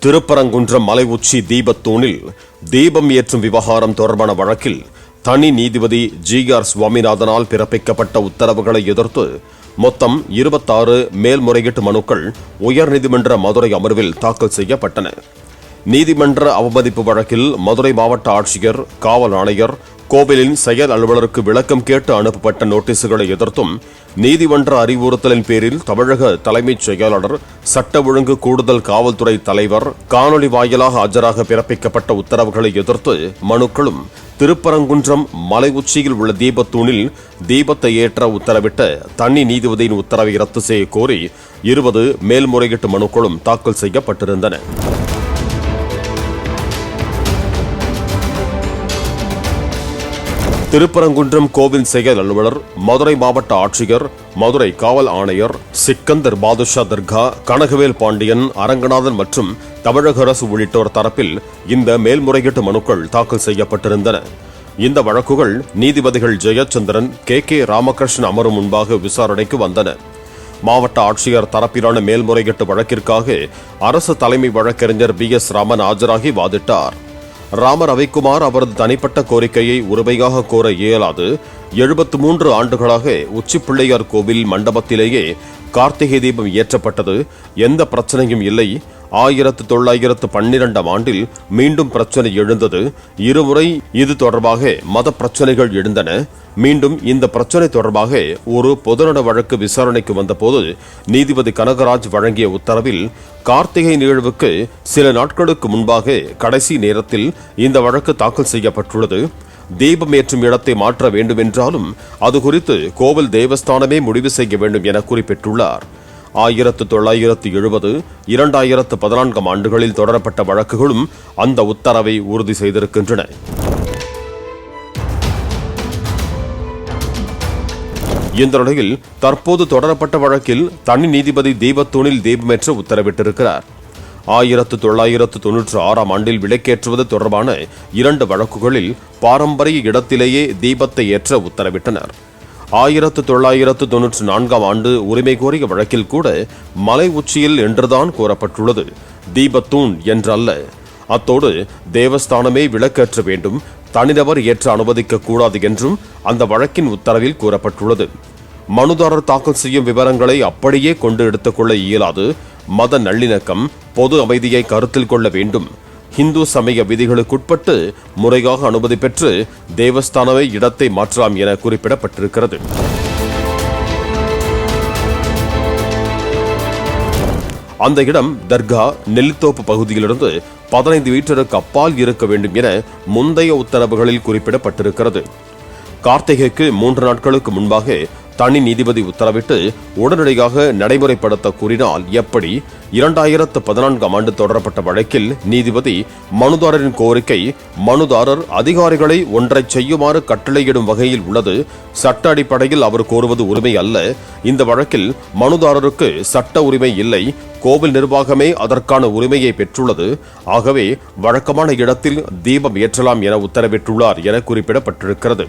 திருப்பரங்குன்றம் மலை உச்சி தீபத்தூணில் தீபம் ஏற்றும் விவகாரம் தொடர்பான வழக்கில் தனி நீதிபதி ஜி.ஆர். சுவாமிநாதனால் பிறப்பிக்கப்பட்ட உத்தரவுகளை எதிர்த்து மொத்தம் 26 மேல்முறையீட்டு மனுக்கள் உயர்நீதிமன்ற மதுரை அமர்வில் தாக்கல் செய்யப்பட்டன. நீதிமன்ற அவமதிப்பு வழக்கில் மதுரை மாவட்ட ஆட்சியர், காவல் ஆணையர், கோவிலின் செயல் அலுவலருக்கு விளக்கம் கேட்டு அனுப்பப்பட்ட நோட்டீசுகளை எதிர்த்தும், நீதிமன்ற அறிவுறுத்தலின் பேரில் தமிழக தலைமைச் செயலாளர், சட்ட ஒழுங்கு கூடுதல் காவல்துறை தலைவர் காணொலி வாயிலாக ஆஜராக பிறப்பிக்கப்பட்ட உத்தரவுகளை எதிர்த்து மனுக்களும், திருப்பரங்குன்றம் மலை உச்சியில் உள்ள தீபத்தூணில் தீபத்தை ஏற்ற உத்தரவிட்ட தனி நீதிபதியின் உத்தரவை ரத்து செய்ய கோரி 20 மேல்முறையீட்டு மனுக்களும் தாக்கல் செய்யப்பட்டிருந்தன. திருப்பரங்குன்றம் கோவில் செயல் அலுவலர், மதுரை மாவட்ட ஆட்சியர், மதுரை காவல் ஆணையர் சிக்கந்தர் பாதுஷா தர்கா, கனகவேல் பாண்டியன், அரங்கநாதன் மற்றும் தமிழக அரசு உள்ளிட்டோர் தரப்பில் இந்த மேல்முறையீட்டு மனுக்கள் தாக்கல் செய்யப்பட்டிருந்தன. இந்த வழக்குகள் நீதிபதிகள் ஜெயச்சந்திரன், கே. ராமகிருஷ்ணன் அமரும் முன்பாக விசாரணைக்கு வந்தன. மாவட்ட ஆட்சியர் தரப்பிலான மேல்முறையீட்டு வழக்கிற்காக அரசு தலைமை வழக்கறிஞர் B.S. ராமன் ஆஜராகி வாதிட்டார். ராம ரவிக்குமார் அவரது தனிப்பட்ட கோரிக்கையை உரிமையாக கோர இயலாது. 73 ஆண்டுகளாக உச்சிப்பிள்ளையார் கோவில் மண்டபத்திலேயே கார்த்திகை தீபம் ஏற்றப்பட்டது. எந்த பிரச்சனையும் இல்லை. 1912ஆம் ஆண்டில் மீண்டும் பிரச்சனை எழுந்தது. இருமுறை இது தொடர்பாக மத பிரச்சனைகள் எழுந்தன. மீண்டும் இந்த பிரச்சனை தொடர்பாக ஒரு பொதுநல வழக்கு விசாரணைக்கு வந்தபோது நீதிபதி கனகராஜ் வழங்கிய உத்தரவில் கார்த்திகை நிகழ்வுக்கு சில நாட்களுக்கு முன்பாக கடைசி நேரத்தில் இந்த வழக்கு தாக்கல் செய்யப்பட்டுள்ளது. தீபம் ஏற்றும் இடத்தை மாற்ற வேண்டுமென்றாலும் அது குறித்து கோவில் தேவஸ்தானமே முடிவு செய்ய வேண்டும் என குறிப்பிட்டுள்ளார். 1970, 2014 ஆண்டுகளில் தொடரப்பட்ட வழக்குகளும் அந்த உத்தரவை உறுதி செய்திருக்கின்றன. இந்த நிலையில் தற்போது தொடரப்பட்ட வழக்கில் தனி நீதிபதி தீபத்தூணில் தீபமேற்ற உத்தரவிட்டிருக்கிறார். 1996ஆம் ஆண்டில் விளக்கேற்றுவது தொடர்பான 2 வழக்குகளில் பாரம்பரிய இடத்திலேயே தீபத்தை ஏற்ற உத்தரவிட்டனர். 1994ஆம் ஆண்டு உரிமை கோரிய வழக்கில் கூட மலை உச்சியில் என்றுதான் கூறப்பட்டுள்ளது, தீபத்தூண் என்றல்ல. அத்தோடு தேவஸ்தானமே விளக்கேற்ற வேண்டும், தனிநபர் ஏற்ற அனுமதிக்க கூடாது என்றும் அந்த வழக்கின் உத்தரவில் கூறப்பட்டுள்ளது. மனுதாரர் தாக்கல் செய்யும் விவரங்களை அப்படியே கொண்டு எடுத்துக்கொள்ள இயலாது. மத நல்லிணக்கம், பொது அமைதியை கருத்தில் கொள்ள வேண்டும். இந்து சமய விதிகளுக்குட்பட்டு முறையாக அனுமதி பெற்று தேவஸ்தானமே இடத்தை மாற்றலாம் என குறிப்பிடப்பட்டிருக்கிறது. அந்த இடம் தர்கா, நெல்லித்தோப்பு பகுதியிலிருந்து 15 மீட்டருக்கு அப்பால் இருக்க வேண்டும் என முந்தைய உத்தரவுகளில் குறிப்பிடப்பட்டிருக்கிறது. கார்த்திகைக்கு 3 நாட்களுக்கு முன்பாக தனி நீதிபதி உத்தரவிட்டு உடனடியாக நடைமுறைப்படுத்த கூறினால் எப்படி? 2014ஆம் ஆண்டு தொடரப்பட்ட வழக்கில் நீதிபதி மனுதாரரின் கோரிக்கை மனுதாரர் அதிகாரிகளை ஒன்றை செய்யுமாறு கட்டளையிடும் வகையில் உள்ளது. சட்ட அடிப்படையில் அவர் கோருவது உரிமை அல்ல. இந்த வழக்கில் மனுதாரருக்கு சட்ட உரிமை இல்லை. கோவில் நிர்வாகமே அதற்கான உரிமையை பெற்றுள்ளது. ஆகவே வழக்கமான இடத்தில் தீபம் ஏற்றலாம் என உத்தரவிட்டுள்ளார் என குறிப்பிடப்பட்டிருக்கிறது.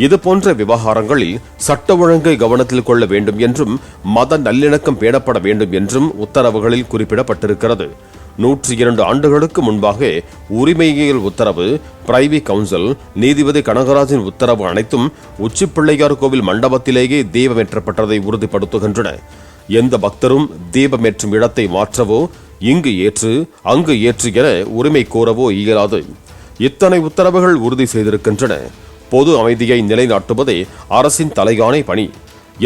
இதுபோன்ற விவகாரங்களில் சட்ட ஒழுங்கை கவனத்தில் கொள்ள வேண்டும் என்றும் மத நல்லிணக்கம் பேணப்பட வேண்டும் என்றும் உத்தரவுகளில் குறிப்பிடப்பட்டிருக்கிறது. 102 ஆண்டுகளுக்கு முன்பாக உரிமையியல் உத்தரவு, பிரைவி கவுன்சில், நீதிபதி கனகராஜின் உத்தரவு அனைத்தும் உச்சிப்பிள்ளையார் கோவில் மண்டபத்திலேயே தீபமேற்றப்பட்டதை உறுதிப்படுத்துகின்றன. எந்த பக்தரும் தீபமேற்றும் இடத்தை மாற்றவோ, இங்கு ஏற்று அங்கு ஏற்று என உரிமை கோரவோ இயலாது. இத்தனை உத்தரவுகள் உறுதி செய்திருக்கின்றன. பொது அமைதியை நிலைநாட்டுவதே அரசின் தலையானை பணி.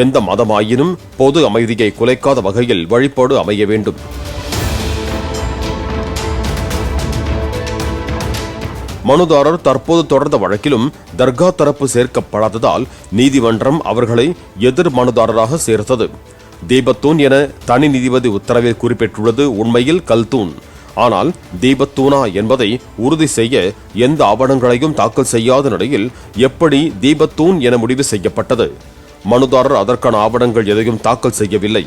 எந்த மதமாயினும் பொது அமைதியை குலைக்காத வகையில் வழிபாடு அமைய வேண்டும். மனுதாரர் தற்போது தொடர்ந்த வழக்கிலும் தர்கா தரப்பு சேர்க்கப்படாததால் நீதிமன்றம் அவர்களை எதிர் மனுதாரராக சேர்த்தது. தீபத்தூண் என தனி நீதிபதி உத்தரவில் குறிப்பிட்டுள்ளது உண்மையில் கல்தூண். ஆனால் தீபத்தூணா என்பதை உறுதி செய்ய எந்த ஆவணங்களையும் தாக்கல் செய்யாத நிலையில் எப்படி தீபத்தூண் என முடிவு செய்யப்பட்டது? மனுதாரர் அதற்கான ஆவணங்கள் எதையும் தாக்கல் செய்யவில்லை.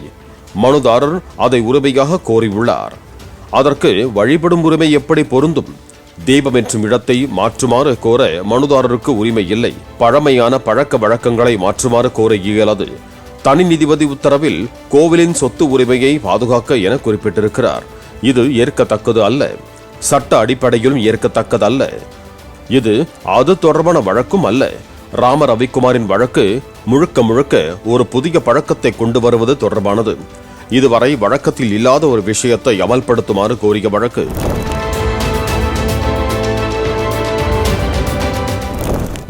மனுதாரர் அதை உரிமையாக கோரியுள்ளார். அதற்கு வழிபடும் உரிமை எப்படி பொருந்தும்? தீபம் என்றும் இடத்தை மாற்றுமாறு கோர மனுதாரருக்கு உரிமை இல்லை. பழமையான பழக்க வழக்கங்களை மாற்றுமாறு கோர இயலாது. தனி நீதிபதி உத்தரவில் கோவிலின் சொத்து உரிமையை பாதுகாக்க என குறிப்பிட்டிருக்கிறார். இது ஏற்கத்தக்கது அல்ல. சட்ட அடிப்படையிலும் ஏற்கத்தக்கதல்ல. இது அது தொடர்பான வழக்கும் அல்ல. ராம ரவிக்குமாரின் வழக்கு முழுக்க முழுக்க ஒரு புதிய பழக்கத்தை கொண்டு வருவது தொடர்பானது. இதுவரை வழக்கத்தில் இல்லாத ஒரு விஷயத்தை அமல்படுத்துமாறு கோரிய வழக்கு.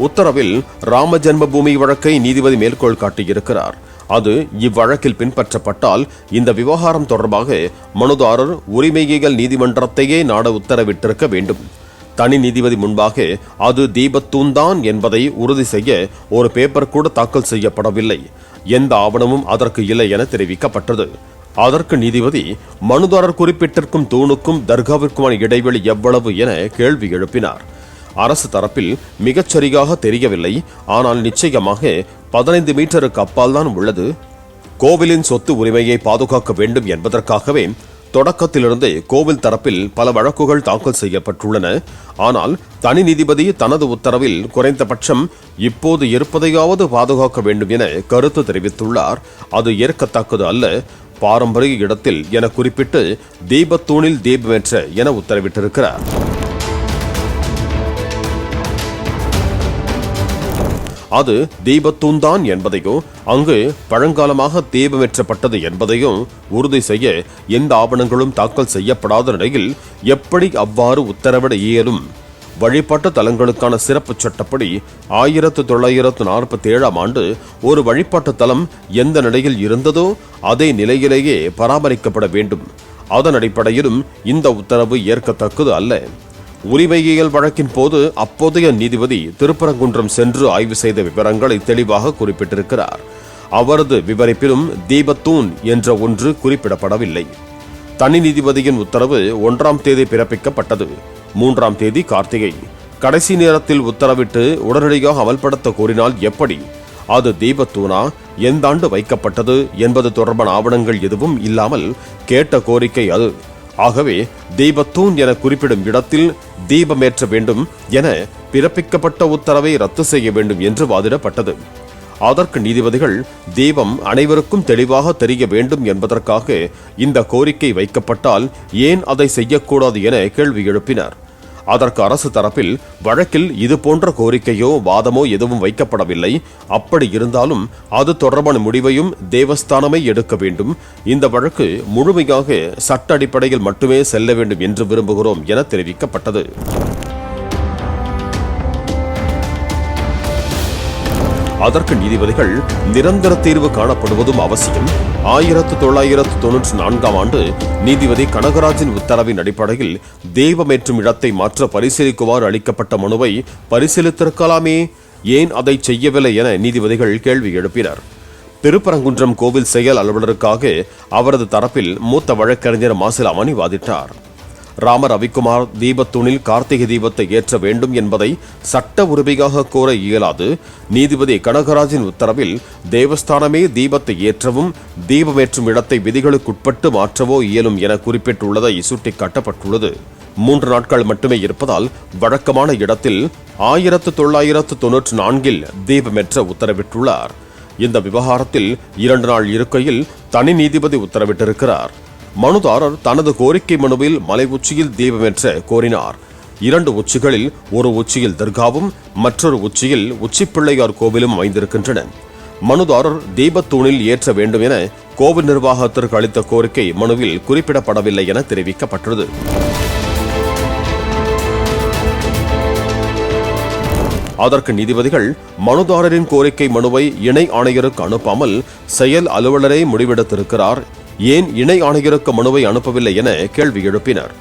உத்தரவில் ராம ஜென்மபூமி வழக்கை நீதிபதி மேற்கோள் காட்டியிருக்கிறார். அது இவ்வழக்கில் பின்பற்றப்பட்டால் இந்த விவகாரம் தொடர்பாக மனுதாரர் உரிமையியல் நீதிமன்றத்தையே நாட உத்தரவிட்டிருக்க வேண்டும். தனி நீதிபதி முன்பாக அது தீபத்தூண்தான் என்பதை உறுதி செய்ய ஒரு பேப்பர் கூட தாக்கல் செய்யப்படவில்லை. எந்த ஆவணமும் அதற்கு இல்லை என தெரிவிக்கப்பட்டது. அதற்கு நீதிபதி மனுதாரர் குறிப்பிட்டிருக்கும் தூணுக்கும் தர்காவிற்குமான இடைவெளி எவ்வளவு என கேள்வி எழுப்பினார். அரசு தரப்பில் மிகச்சரியாக தெரியவில்லை, ஆனால் நிச்சயமாக 15 மீட்டருக்கு அப்பால் தான் உள்ளது. கோவிலின் சொத்து உரிமையை பாதுகாக்க வேண்டும் என்பதற்காகவே தொடக்கத்திலிருந்தே கோவில் தரப்பில் பல வழக்குகள் தாக்கல் செய்யப்பட்டுள்ளன. ஆனால் தனி நீதிபதி தனது உத்தரவில் குறைந்தபட்சம் இப்போது இருப்பதையாவது பாதுகாக்க வேண்டும் என கருத்து தெரிவித்துள்ளார். அது ஏற்கத்தக்கது அல்ல. பாரம்பரிய இடத்தில் என குறிப்பிட்டு தீபத்தூணில் தீபமேற்ற என உத்தரவிட்டிருக்கிறார். அது தீபத்தூண்தான் என்பதையும் அங்கு பழங்காலமாக தீபமேற்றப்பட்டது என்பதையும் உறுதி செய்ய எந்த ஆவணங்களும் தாக்கல் செய்யப்படாத நிலையில் எப்படி அவ்வாறு உத்தரவிட இயலும்? வழிபாட்டு தலங்களுக்கான சிறப்பு சட்டப்படி 1947 ஆண்டு ஒரு வழிபாட்டு தலம் எந்த நிலையில் இருந்ததோ அதே நிலையிலேயே பராமரிக்கப்பட வேண்டும். அதன் அடிப்படையிலும் இந்த உத்தரவு ஏற்கத்தக்கது அல்ல. உரிமையியல் வழக்கின் போது அப்போதைய நீதிபதி திருப்பரங்குன்றம் சென்று ஆய்வு செய்த விவரங்களை தெளிவாக குறிப்பிட்டிருக்கிறார். அவரது விவரிப்பிலும் தீபத்தூண் என்ற ஒன்று குறிப்பிடப்படவில்லை. தனி நீதிபதியின் உத்தரவு 1ஆம் தேதி பிறப்பிக்கப்பட்டது. 3ஆம் தேதி கார்த்திகை. கடைசி நேரத்தில் உத்தரவிட்டு உடனடியாக அமல்படுத்த கோரினால் எப்படி? அது தீபத்தூணா, எந்த ஆண்டு வைக்கப்பட்டது என்பது தொடர்பான ஆவணங்கள் எதுவும் இல்லாமல் கேட்ட கோரிக்கை அது. ஆகவே தீபத்தூண் என குறிப்பிடும் இடத்தில் தீபமேற்ற வேண்டும் என பிறப்பிக்கப்பட்ட உத்தரவை ரத்து செய்ய வேண்டும் என்று வாதிடப்பட்டது. அதற்கு நீதிபதிகள் தீபம் அனைவருக்கும் தெளிவாக தெரிய வேண்டும் என்பதற்காக இந்த கோரிக்கை வைக்கப்பட்டால் ஏன் அதை செய்யக்கூடாது என கேள்வி எழுப்பினர். அதற்கு அரசு தரப்பில் வழக்கில் இது போன்ற கோரிக்கையோ வாதமோ எதுவும் வைக்கப்படவில்லை. அப்படி இருந்தாலும் அது தொடர்பான முடிவையும் தேவஸ்தானமே எடுக்க வேண்டும். இந்த வழக்கு முழுமையாக சட்ட அடிப்படையில் மட்டுமே செல்ல வேண்டும் என்று விரும்புகிறோம் என தெரிவிக்கப்பட்டது. அதற்கு நீதிபதிகள் நிரந்தர தீர்வு காணப்படுவதும் அவசியம். 1994 ஆண்டு நீதிபதி கனகராஜின் உத்தரவின் அடிப்படையில் தெய்வமேற்றும் இடத்தை மாற்ற பரிசீலிக்குமாறு அளிக்கப்பட்ட மனுவை பரிசீலித்திருக்கலாமே, ஏன் அதை செய்யவில்லை என நீதிபதிகள் கேள்வி எழுப்பினர். திருப்பரங்குன்றம் கோவில் செயல் அலுவலருக்காக அவரது தரப்பில் மூத்த வழக்கறிஞர் மாசிலாமணி வாதிட்டார். ராம ரவிக்குமார் தீபத்தூணில் கார்த்திகை தீபத்தை ஏற்ற வேண்டும் என்பதை சட்ட உரிமையாக கோர இயலாது. நீதிபதி கனகராஜின் உத்தரவில் தேவஸ்தானமே தீபத்தை ஏற்றவும் தீபமேற்றும் இடத்தை விதிகளுக்குட்பட்டு மாற்றவோ இயலும் என குறிப்பிட்டுள்ளதை சுட்டிக்காட்டப்பட்டுள்ளது. 3 நாட்கள் மட்டுமே இருப்பதால் வழக்கமான இடத்தில் 1994 தீபமேற்ற உத்தரவிட்டுள்ளார். இந்த விவகாரத்தில் 2 நாள் இருக்கையில் தனி நீதிபதி உத்தரவிட்டிருக்கிறார். மனுதாரர் தனது கோரிக்கை மனுவில் மலை உச்சியில் தீபமேற்ற கோரினார். 2 உச்சிகளில் ஒரு உச்சியில் தர்காவும் மற்றொரு உச்சியில் உச்சிப்பிள்ளையார் கோவிலும் அமைந்திருக்கின்றன. மனுதாரர் தீபத்தூணில் ஏற்ற வேண்டும் என கோவில் நிர்வாகத்திற்கு அளித்த கோரிக்கை மனுவில் குறிப்பிடப்படவில்லை என தெரிவிக்கப்பட்டது. அதற்கு நீதிபதிகள் மனுதாரரின் கோரிக்கை மனுவை இணை ஆணையருக்கு அனுப்பாமல் செயல் அலுவலரே முடிவெடுத்திருக்கிறார், ஏன் இணை ஆணையருக்கு மனுவை அனுப்பவில்லை என கேள்வி எழுப்பினர்.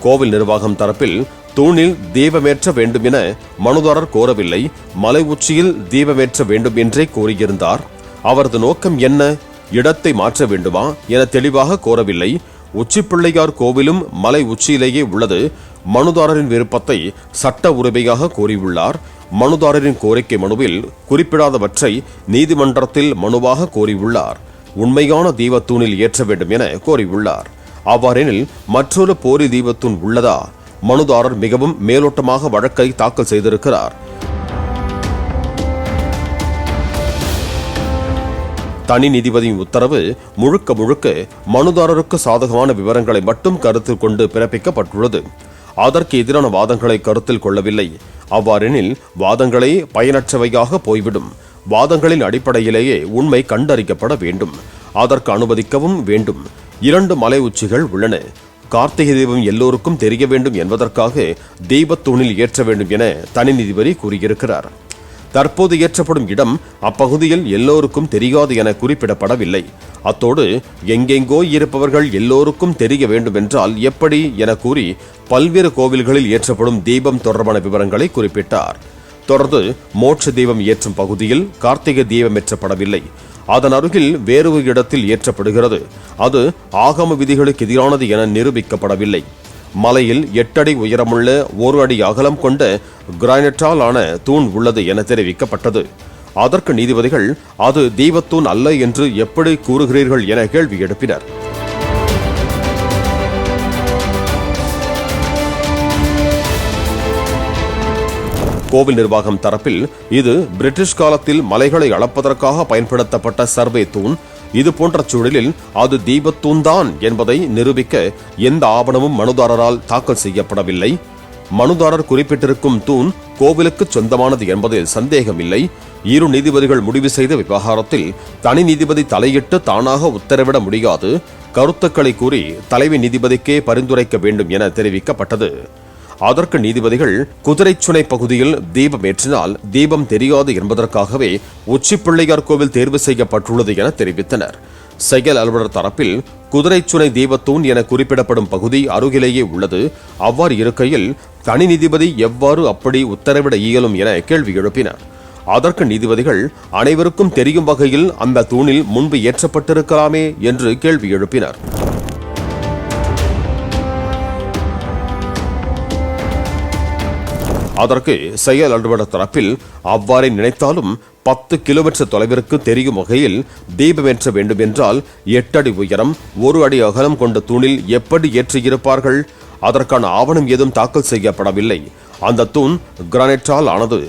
கோவில் நிர்வாகம் தரப்பில் தூணில் தீபமேற்ற வேண்டும் என மனுதாரர் கோரவில்லை, மலை உச்சியில் தீபமேற்ற வேண்டும் என்றே கோரியிருந்தார். அவரது நோக்கம் என்ன? இடத்தை மாற்ற வேண்டுமா என தெளிவாக கோரவில்லை. உச்சிப்பிள்ளையார் கோவிலும் மலை உச்சியிலேயே உள்ளது. மனுதாரரின் விருப்பத்தை சட்ட உரிமையாக கோரியுள்ளார். மனுதாரரின் கோரிக்கை மனுவில் குறிப்பிடாதவற்றை நீதிமன்றத்தில் மனுவாக கோரியுள்ளார். உண்மையான தீபத்தூணில் ஏற்ற வேண்டும் என கோரியுள்ளார். அவ்வாறெனில் மற்றொரு போலி தீபத்தூண் உள்ளதா? மனுதாரர் மிகவும் மேலோட்டமாக வழக்கை தாக்கல் செய்திருக்கிறார். தனி நீதிபதியின் உத்தரவு முழுக்க முழுக்க மனுதாரருக்கு சாதகமான விவரங்களை மட்டும் கருத்தில் கொண்டு பிறப்பிக்கப்பட்டுள்ளது. அதற்கு எதிரான வாதங்களை கருத்தில் கொள்ளவில்லை. அவ்வாறெனில் வாதங்களே பயனற்றவையாக போய்விடும். வாதங்களின் அடிப்படையிலேயே உண்மை கண்டறியப்பட வேண்டும். அதற்கு அனுமதிக்கவும் வேண்டும். 2 மலை உச்சிகள் உள்ளன. கார்த்திகை தீபம் எல்லோருக்கும் தெரிய வேண்டும் என்பதற்காக தீபத்தூணில் ஏற்ற வேண்டும் என தனி நீதிபதி கூறியிருக்கிறார். தற்போது ஏற்றப்படும் இடம் அப்பகுதியில் எல்லோருக்கும் தெரியாது என குறிப்பிடப்படவில்லை. அத்தோடு எங்கெங்கோ இருப்பவர்கள் எல்லோருக்கும் தெரிய வேண்டும் என்றால் எப்படி என கூறி பல்வேறு கோவில்களில் ஏற்றப்படும் தீபம் தொடர்பான விவரங்களை குறிப்பிட்டார். தொடர்ந்து மோட்ச தீபம் ஏற்றும் பகுதியில் கார்த்திகை தீபம் ஏற்றப்படவில்லை. அதன் அருகில் வேறு ஒரு இடத்தில் ஏற்றப்படுகிறது. அது ஆகம விதிகளுக்கு எதிரானது என நிரூபிக்கப்படவில்லை. மலையில் 8 அடி உயரமுள்ள 1 அடி அகலம் கொண்ட கிரானைட்டால் ஆன தூண் உள்ளது என தெரிவிக்கப்பட்டது. அதற்கு நீதிபதிகள் அது தீபத்தூண் அல்ல என்று எப்படி கூறுகிறீர்கள் என கேள்வி எழுப்பினர். கோவில் நிர்வாகம் தரப்பில் இது பிரிட்டிஷ் காலத்தில் மலைகளை அளப்பதற்காக பயன்படுத்தப்பட்ட சர்வே தூண். இது போன்ற சூழலில் அது தீபத்தூண் தான் என்பதை நிரூபிக்க எந்த ஆவணமும் மனுதாரரால் தாக்கல் செய்யப்படவில்லை. மனுதாரர் குறிப்பிட்டிருக்கும் தூண் கோவிலுக்கு சொந்தமானது என்பதில் சந்தேகமில்லை. 2 நீதிபதிகள் முடிவு செய்த விவகாரத்தில் தனி நீதிபதி தலையிட்டு தானாக உத்தரவிட முடியாது. கருத்துக்களை கூறி தலைமை நீதிபதிக்கே பரிந்துரைக்க வேண்டும் என தெரிவிக்கப்பட்டது. அதற்கு நீதிபதிகள் குதிரைச்சுனை பகுதியில் தீபம் ஏற்றினால் தீபம் தெரியாது என்பதற்காகவே உச்சிப்பிள்ளையார் கோவில் தேர்வு செய்யப்பட்டுள்ளது என தெரிவித்தனர். செயல் அலுவலர் தரப்பில் குதிரைச்சுனை தீபத்தூண் என குறிப்பிடப்படும் பகுதி அருகிலேயே உள்ளது. அவ்வாறு இருக்கையில் தனி நீதிபதி எவ்வாறு அப்படி உத்தரவிட இயலும் என கேள்வி எழுப்பினர். அதற்கு நீதிபதிகள் அனைவருக்கும் தெரியும் வகையில் அந்த தூணில் முன்பு ஏற்றப்பட்டிருக்கலாமே என்று கேள்வி எழுப்பினர். அதற்கு செயல் அலுவலர் தரப்பில் அவ்வாறே நினைத்தாலும் 10 கிலோமீட்டர் தொலைவிற்கு தெரியும் வகையில் தீபமேற்ற வேண்டும் என்றால் 8 அடி உயரம் 1 அடி அகலம் கொண்ட தூணில் எப்படி ஏற்றியிருப்பார்கள்? அதற்கான ஆவணம் ஏதும் தாக்கல் செய்யப்படவில்லை. அந்த தூண் கிரானைட்டால் ஆனது.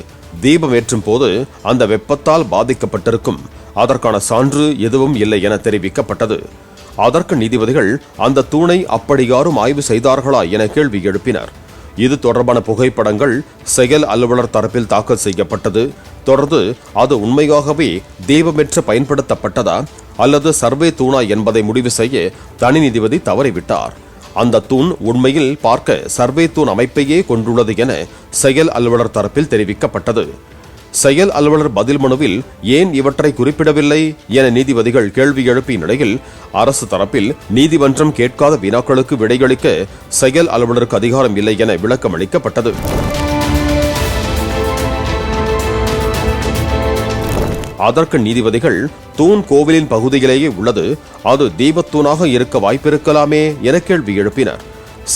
தீபம் ஏற்றும் போது அந்த வெப்பத்தால் பாதிக்கப்பட்டிருக்கும். அதற்கான சான்று எதுவும் இல்லை என தெரிவிக்கப்பட்டது. அதற்கு நீதிபதிகள் அந்த தூணை அப்படி யாரும் ஆய்வு செய்தார்களா என கேள்வி எழுப்பினர். இது தொடர்பான புகைப்படங்கள் செயல் அலுவலர் தரப்பில் தாக்கல் செய்யப்பட்டது. தொடர்ந்து அது உண்மையாகவே தீபமேற்ற பயன்படுத்தப்பட்டதா அல்லது சர்வே தூணா என்பதை முடிவு செய்ய தனி நீதிபதி தவறிவிட்டார். அந்த தூண் உண்மையில் பார்க்க சர்வே தூண் அமைப்பையே கொண்டுள்ளது என செயல் அலுவலர் தரப்பில் தெரிவிக்கப்பட்டது. செயல் அலுவலர் பதில் மனுவில் ஏன் இவற்றை குறிப்பிடவில்லை என நீதிபதிகள் கேள்வி எழுப்பிய நிலையில் அரசு தரப்பில் நீதிமன்றம் கேட்காத வினாக்களுக்கு விடையளிக்க செயல் அலுவலருக்கு அதிகாரம் இல்லை என விளக்கம் அளிக்கப்பட்டது. அதற்கு நீதிபதிகள் தூண் கோவிலின் பகுதியிலேயே உள்ளது. அது தீபத்தூணாக இருக்க வாய்ப்பிருக்கலாமே என கேள்வி எழுப்பினர்.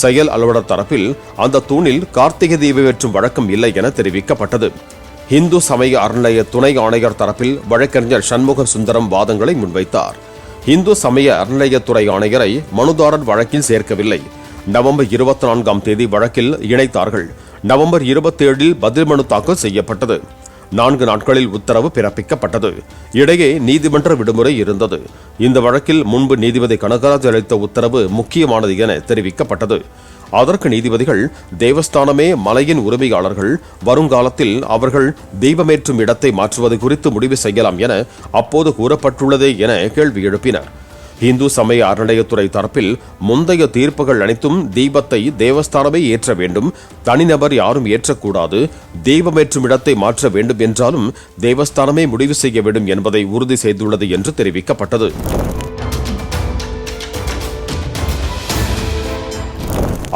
செயல் அலுவலர் தரப்பில் அந்த தூணில் கார்த்திகை தீபம் ஏற்றும் வழக்கம் இல்லை என தெரிவிக்கப்பட்டது. இந்து சமய அறநிலைய துணை ஆணையர் தரப்பில் வழக்கறிஞர் சண்முக சுந்தரம் வாதங்களை முன்வைத்தார். இந்து சமய அறநிலையத்துறை ஆணையரை மனுதாரர் வழக்கில் சேர்க்கவில்லை. நவம்பர் 24ஆம் தேதி வழக்கில் இணைத்தார்கள். நவம்பர் 27இல் பதில் மனு தாக்கல் செய்யப்பட்டது. 4 நாட்களில் உத்தரவு பிறப்பிக்கப்பட்டது. இடையே நீதிமன்ற விடுமுறை இருந்தது. இந்த வழக்கில் முன்பு நீதிபதி கனகராஜ் அளித்த உத்தரவு முக்கியமானது என தெரிவிக்கப்பட்டது. அதற்கு நீதிபதிகள் தேவஸ்தானமே மலையின் உரிமையாளர்கள், வருங்காலத்தில் அவர்கள் தீபமேற்றும் இடத்தை மாற்றுவது குறித்து முடிவு செய்யலாம் என அப்போது கூறப்பட்டுள்ளதே என கேள்வி எழுப்பினர். இந்து சமய அறநிலையத்துறை தரப்பில் முந்தைய தீர்ப்புகள் அனைத்தும் தீபத்தை தேவஸ்தானமே ஏற்ற வேண்டும், தனிநபர் யாரும் ஏற்றக்கூடாது, தீபமேற்றும் இடத்தை மாற்ற வேண்டும் என்றாலும் தேவஸ்தானமே முடிவு செய்ய வேண்டும் என்பதை உறுதி செய்துள்ளது என்று தெரிவிக்கப்பட்டது.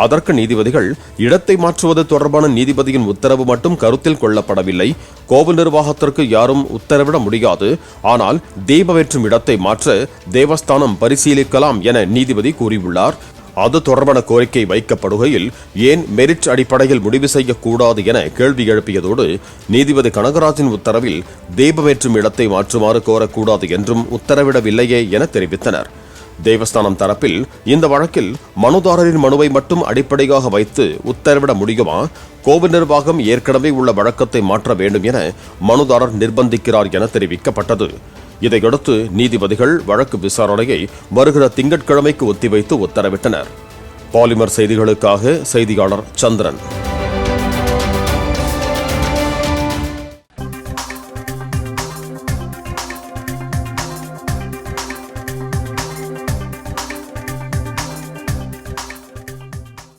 அதற்கு நீதிபதிகள் இடத்தை மாற்றுவது தொடர்பான நீதிபதியின் உத்தரவு மட்டும் கருத்தில் கொள்ளப்படவில்லை. கோவில் நிர்வாகத்திற்கு யாரும் உத்தரவிட முடியாது. ஆனால் தீபமேற்றும் இடத்தை மாற்ற தேவஸ்தானம் பரிசீலிக்கலாம் என நீதிபதி கூறியுள்ளார். அது தொடர்பான கோரிக்கை வைக்கப்படுகையில் ஏன் மெரிட் அடிப்படையில் முடிவு செய்யக்கூடாது என கேள்வி எழுப்பியதோடு நீதிபதி கனகராஜின் உத்தரவில் தீபமேற்றும் இடத்தை மாற்றுமாறு கோரக்கூடாது என்றும் உத்தரவிடவில்லையே என தெரிவித்தனர். தேவஸ்தானம் தரப்பில் இந்த வழக்கில் மனுதாரரின் மனுவை மட்டும் அடிப்படையாக வைத்து உத்தரவிட முடியுமா, கோவில் நிர்வாகம் ஏற்கனவே உள்ள வழக்கத்தை மாற்ற வேண்டும் என மனுதாரர் நிர்பந்திக்கிறார் என தெரிவிக்கப்பட்டது. இதையடுத்து நீதிபதிகள் வழக்கு விசாரணையை வருகிற திங்கட்கிழமைக்கு ஒத்திவைத்து உத்தரவிட்டனர். பாலிமர் செய்திகளுக்காக செய்தியாளர் சந்திரன்.